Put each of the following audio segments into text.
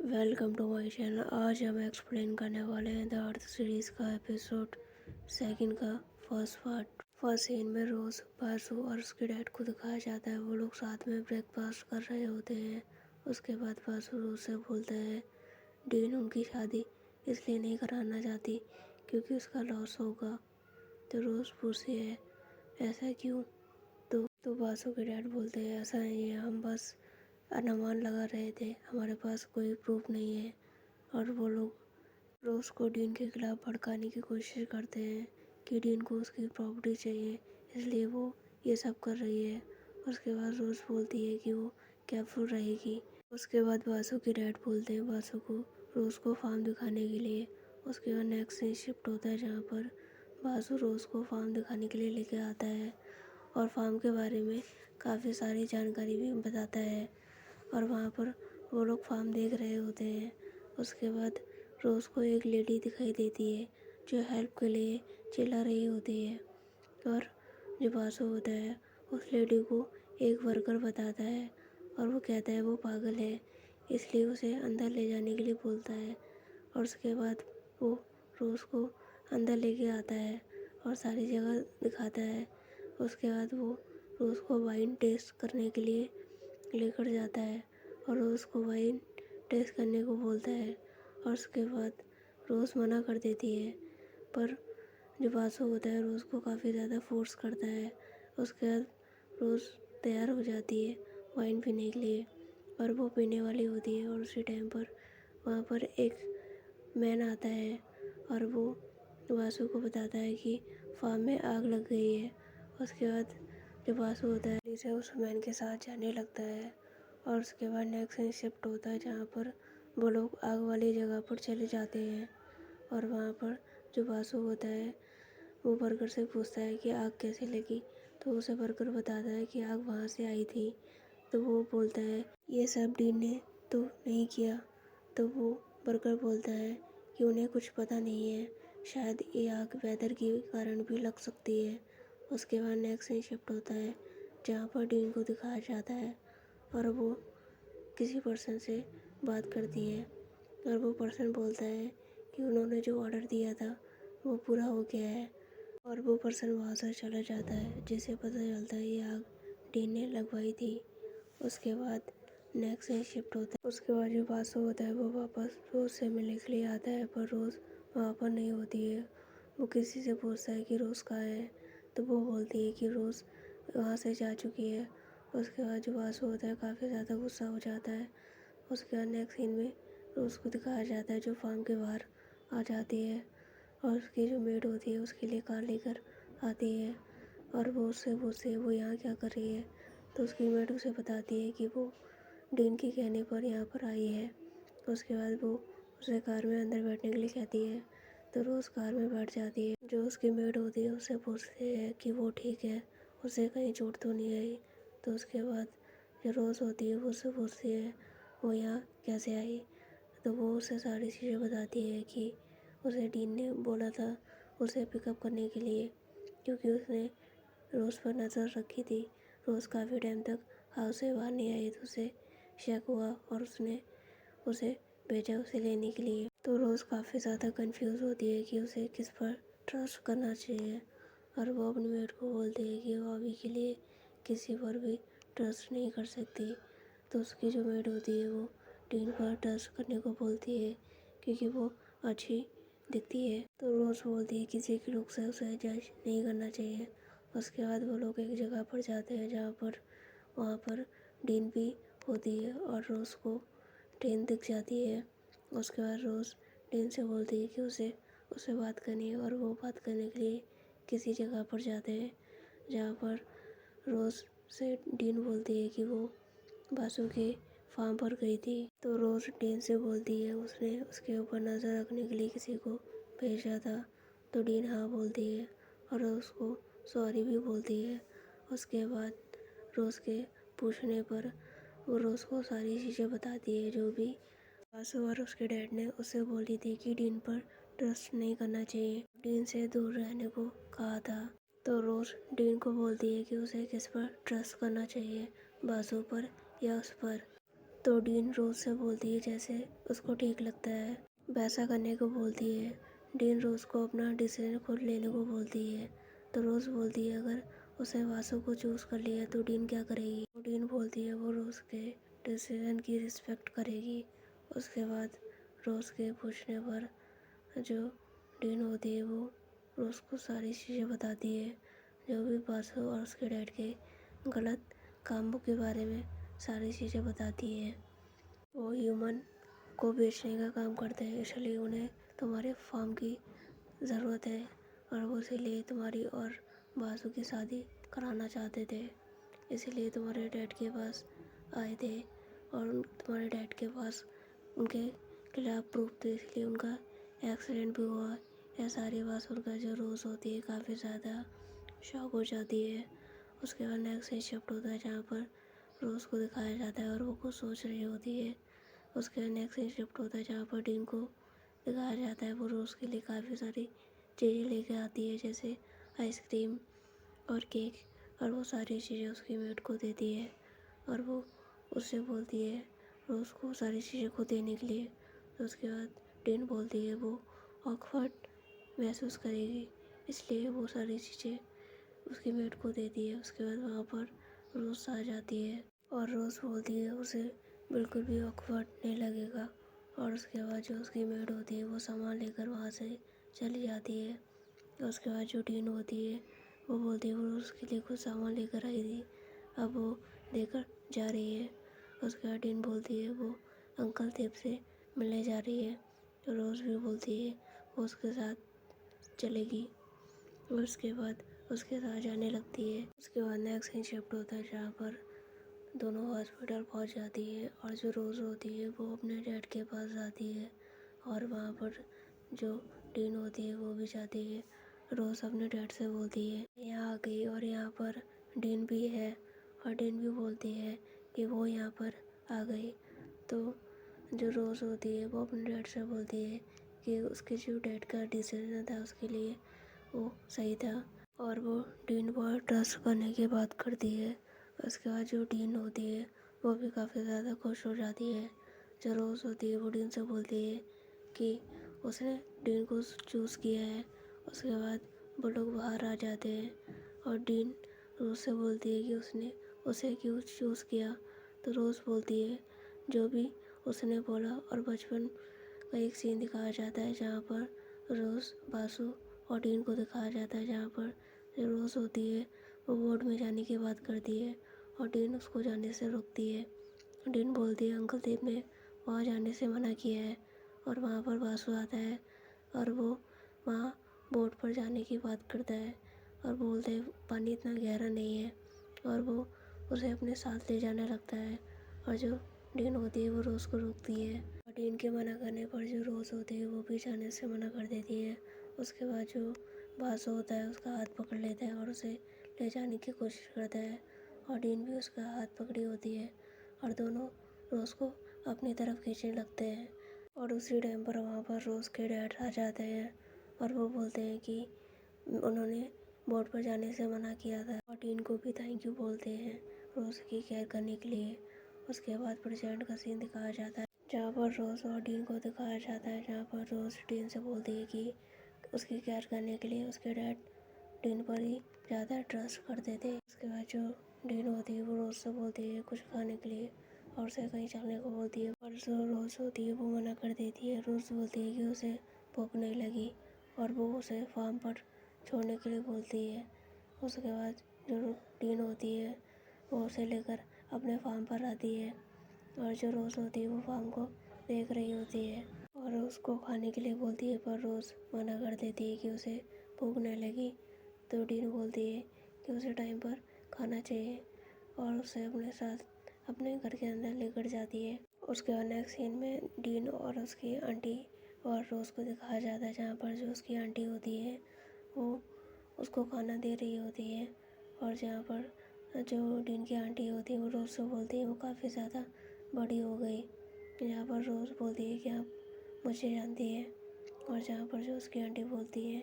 Welcome to my channel. आज हम explain करने वाले हैं द अर्थ सीरीज का एपिसोड सेकंड का फर्स्ट पार्ट। फर्स्ट सीन में रोज, बासु और उसके डैड को दिखाया जाता है। वो लोग साथ में ब्रेकफास्ट कर रहे होते हैं। उसके बाद बासु रोज से बोलता है डीन उनकी शादी इसलिए नहीं कराना चाहती क्योंकि उसका लॉस होगा। तो रोज पूछती है ऐसा क्यों। तो बासु के डैड बोलते हैं ऐसा नहीं है, हम बस अनुमान लगा रहे थे, हमारे पास कोई प्रूफ नहीं है। और वो लोग रोज को डीन के खिलाफ भड़काने की कोशिश करते हैं कि डीन को उसकी प्रॉपर्टी चाहिए इसलिए वो ये सब कर रही है। उसके बाद रोज बोलती है कि वो केयरफुल रहेगी। उसके बाद बासु के डैड बोलते हैं बासु को रोज को फार्म दिखाने के लिए। उसके बाद नेक्स्ट सीन शिफ्ट होता है जहाँ पर बासु रोज को फार्म दिखाने के लिए लेके आता है और फार्म के बारे में काफ़ी सारी जानकारी भी बताता है। और वहाँ पर वो लोग फार्म देख रहे होते हैं। उसके बाद रोज़ को एक लेडी दिखाई देती है जो हेल्प के लिए चिल्ला रही होती है। और जो बासु होता है उस लेडी को एक वर्कर बताता है और वो कहता है वो पागल है इसलिए उसे अंदर ले जाने के लिए बोलता है। और उसके बाद वो रोज़ को अंदर लेके आता है और सारी जगह दिखाता है। उसके बाद वो रोज़ को वाइन टेस्ट करने के लिए लेकर जाता है और रोज़ को वाइन टेस्ट करने को बोलता है। और उसके बाद रोज़ मना कर देती है पर जो बासु होता है रोज़ को काफ़ी ज़्यादा फोर्स करता है। उसके बाद रोज़ तैयार हो जाती है वाइन पीने के लिए और वो पीने वाली होती है। और उसी टाइम पर वहाँ पर एक मैन आता है और वो बासु को बताता है कि फार्म में आग लग गई है। उसके बाद जो बासु होता है इसे उस मैन के साथ जाने लगता है। और उसके बाद नेक्स्ट सीन शिफ्ट होता है जहाँ पर वो लोग आग वाली जगह पर चले जाते हैं। और वहाँ पर जो बासु होता है वो वर्कर से पूछता है कि आग कैसे लगी। तो उसे वर्कर बताता है कि आग वहाँ से आई थी। तो वो बोलता है ये सब डीन ने तो नहीं किया। तो वो वर्कर बोलता है कि उन्हें कुछ पता नहीं है, शायद ये आग वेदर के कारण भी लग सकती है। उसके बाद नेक्स्ट सीन शिफ्ट होता है जहाँ पर डीन को दिखाया जाता है और वो किसी पर्सन से बात करती है और वो पर्सन बोलता है कि उन्होंने जो ऑर्डर दिया था वो पूरा हो गया है। और वो पर्सन वहाँ से चला जाता है जिसे पता चलता है ये आग डीन ने लगवाई थी। उसके बाद नेक्स्ट सीन शिफ्ट होता है। उसके बाद जो बासु होता है वो वापस रोज़ से मिलने के लिए आता है पर रोज़ वहाँ पर नहीं होती है। वो किसी से पूछता है कि रोज़ कहाँ है। तो वो बोलती है कि रोज़ वहाँ से जा चुकी है। उसके बाद जो बासु होता है काफ़ी ज़्यादा गुस्सा हो जाता है। उसके बाद नेक्स्ट सीन में रोज़ को दिखाया जाता है जो फार्म के बाहर आ जाती है और उसकी जो मेड होती है उसके लिए कार लेकर आती है। और वो उससे पूछती है वो यहाँ क्या कर रही है। तो उसकी मेड उसे बताती है कि वो डीन के कहने पर यहाँ पर आई है। उसके बाद वो उसे कार में अंदर बैठने के लिए कहती है। तो रोज़ कार में बैठ जाती है। जो उसकी मेड होती है उससे पूछती है कि वो ठीक है, उसे कहीं चोट तो नहीं आई। तो उसके बाद जो रोज़ होती है वो उससे पूछती है वो यहाँ कैसे आई। तो वो उसे सारी चीज़ें बताती है कि उसे डीन ने बोला था उसे पिकअप करने के लिए क्योंकि उसने रोज़ पर नज़र रखी थी। रोज़ काफ़ी टाइम तक हाउस से बाहर नहीं आई तो उसे शक हुआ और उसने उसे भेजा उसे लेने के लिए। तो रोज़ काफ़ी ज़्यादा कंफ्यूज होती है कि उसे किस पर ट्रस्ट करना चाहिए और वो अपनी मेड को बोलती है कि वो अभी के लिए किसी पर भी ट्रस्ट नहीं कर सकती। तो उसकी जो मेड होती है वो डीन पर ट्रस्ट करने को बोलती है क्योंकि वो अच्छी दिखती है। तो रोज़ बोलती है किसी के लुक से उसे जज नहीं करना चाहिए। उसके बाद वो लोग एक जगह पर जाते हैं जहाँ पर वहाँ पर डीन भी होती है और रोज़ को ट्रेन दिख जाती है। उसके बाद रोज़ डीन से बोलती है कि उसे उससे बात करनी है और वो बात करने के लिए किसी जगह पर जाते हैं जहाँ पर रोज़ से डीन बोलती है कि वो बासु के फार्म पर गई थी। तो रोज़ डीन से बोलती है उसने उसके ऊपर नज़र रखने के लिए किसी को भेजा था। तो डीन हाँ बोलती है और उसको सॉरी भी बोलती है। उसके बाद रोज़ के पूछने पर वो रोज़ को सारी चीज़ें बताती है जो भी बासु और उसके डैड ने उसे बोली थी कि डीन पर ट्रस्ट नहीं करना चाहिए, डीन से दूर रहने को कहा था। तो रोज़ डीन को बोलती है कि उसे किस पर ट्रस्ट करना चाहिए, बासु पर या उस पर। तो डीन रोज से बोलती है जैसे उसको ठीक लगता है वैसा करने को बोलती है। डीन रोज को अपना डिसीजन खुद लेने को बोलती है। तो रोज बोलती है अगर उसे वासु को चूज कर लिया तो डीन क्या करेगी। तो डीन बोलती है वो रोज के डिसीजन की रिस्पेक्ट करेगी। उसके बाद रोज के पूछने पर जो डीन होती है वो रोज को सारी चीज़ें बताती है, जो भी वासु और उसके डैड के गलत कामों के बारे में सारी चीज़ें बताती है। वो ह्यूमन को बेचने का काम करते हैं, इसलिए उन्हें तुम्हारे फार्म की ज़रूरत है और वो इसीलिए तुम्हारी और वासु की शादी कराना चाहते थे। इसीलिए तुम्हारे डैड के पास आए थे और तुम्हारे डैड के पास उनके खिलाफ प्रूफ थे, इसलिए उनका एक्सीडेंट भी हुआ। यह सारी बात सुनकर जो रोज़ होती है काफ़ी ज़्यादा शॉक हो जाती है। उसके बाद नेक्स्ट सीन शिफ्ट होता है जहाँ पर रोज़ को दिखाया जाता है और वो कुछ सोच रही होती है। उसके बाद नेक्स्ट सीन शिफ्ट होता है जहाँ पर डीन को दिखाया जाता है वो रोज़ के लिए काफ़ी सारी चीज़ें लेके आती है, जैसे आइसक्रीम और केक, और वो सारी चीज़ें उसकी मेड को देती है और वो उससे बोलती है रोज़ को सारी चीज़ें को देने के लिए। तो उसके बाद डीन बोलती है वो ऑकवर्ड महसूस करेगी, इसलिए वो सारी चीज़ें उसकी मेड को देती है। उसके बाद वहाँ पर रोज़ आ जाती है और रोज़ बोलती है उसे बिल्कुल भी ऑकवर्ड नहीं लगेगा। और उसके बाद जो उसकी मेड होती है वो सामान लेकर वहाँ से चली जाती है। और उसके बाद जो डीन होती है वो बोलती है वो उसके लिए कुछ सामान लेकर आई थी, अब वो लेकर जा रही है। उसके बाद डीन बोलती है वो अंकल देव से मिलने जा रही है। तो रोज़ भी बोलती है वो उसके साथ चलेगी और उसके बाद उसके साथ जाने लगती है। उसके बाद नेक्स्ट सीन शिफ्ट होता है जहाँ पर दोनों हॉस्पिटल पहुँच जाती है और जो रोज़ होती है वो अपने डैड के पास जाती है और वहाँ पर जो डीन होती है वो भी जाती है। रोज़ अपने डैड से बोलती है यहाँ आ गई और यहाँ पर डीन भी है और डीन भी बोलती है कि वो यहाँ पर आ गई। तो जो रोज़ होती है वो अपने डैड से बोलती है कि उसके जो डैड का डिसीजन था उसके लिए वो सही था और वो डीन पर ट्रस्ट करने की बात करती है। उसके बाद जो डीन होती है वो भी काफ़ी ज़्यादा खुश हो जाती है। जो रोज़ होती है वो डीन से बोलती है कि उसने डीन को चूज़ किया है। उसके बाद वो लोग बाहर आ जाते हैं और डीन रोज़ से बोलती है कि उसने उसे क्यों चूज़ किया। तो रोज़ बोलती है जो भी उसने बोला और बचपन का एक सीन दिखाया जाता है जहाँ पर रोज़ बासु और डीन को दिखाया जाता है जहाँ पर जो रोज़ होती है वो बोर्ड में जाने की बात करती है और डीन उसको जाने से रोकती है। डीन बोलती है अंकल देव ने वहाँ जाने से मना किया है और वहाँ पर बासु आता है और वो वहाँ बोट पर जाने की बात करता है और बोलते हैं पानी इतना गहरा नहीं है और वो उसे अपने साथ ले जाने लगता है। और जो डीन होती है वो रोज़ को रोकती है और डीन के मना करने पर जो रोज़ होती है वो भी जाने से मना कर देती है। उसके बाद जो बासु होता है उसका हाथ पकड़ लेता है और उसे ले जाने की कोशिश करता है और डीन भी उसका हाथ पकड़ी होती है और दोनों रोज़ को अपनी तरफ खींचने लगते हैं। और उसी टाइम पर वहाँ पर रोज़ के डैड आ जाते हैं और वो बोलते हैं कि उन्होंने बोट पर जाने से मना किया था और डीन को भी थैंक यू बोलते हैं रोज़ की केयर करने के लिए। उसके बाद प्रेजेंट का सीन दिखाया जाता है जहाँ पर रोज़ और डीन को दिखाया जाता है जहाँ पर रोज़ डीन से बोलती है कि उसकी केयर करने के लिए उसके डैड डीन पर ही ज़्यादा ट्रस्ट करते थे। उसके बाद जो डीन होती है वो रोज़ से बोलती है कुछ खाने के लिए और उसे कहीं चलने को बोलती है और जो रोज़ होती है वो मना कर देती है। रोज़ बोलती है कि उसे भूख नहीं लगी और वो उसे फार्म पर छोड़ने के लिए बोलती है। उसके बाद जो डीन होती है वो उसे लेकर अपने फार्म पर आती है और जो रोज़ होती है वो फार्म को देख रही होती है और उसको खाने के लिए बोलती है पर रोज़ मना कर देती है कि उसे भूख नहीं लगी। तो डीन बोलती है कि उसे टाइम पर खाना चाहिए और उसे अपने साथ अपने घर के अंदर लेकर जाती है। उसके बाद नेक्स्ट सीन में डीन और उसकी आंटी और रोज़ को दिखाया जाता है जहाँ पर जो उसकी आंटी होती है वो उसको खाना दे रही होती है और जहाँ पर जो डीन की आंटी होती है वो रोज़ से बोलती है वो काफ़ी ज़्यादा बड़ी हो गई। जहाँ पर रोज़ बोलती है कि आप मुझे जानती है और जहाँ पर जो उसकी आंटी बोलती है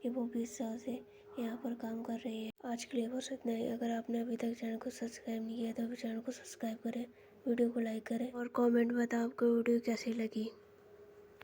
कि वो 20 साल से यहाँ पर काम कर रही है। आज के लिए बस इतना ही। अगर आपने अभी तक चैनल को सब्सक्राइब नहीं किया तो अभी चैनल को सब्सक्राइब करें। वीडियो को लाइक करें और कमेंट में बताएं आपको वीडियो कैसी लगी।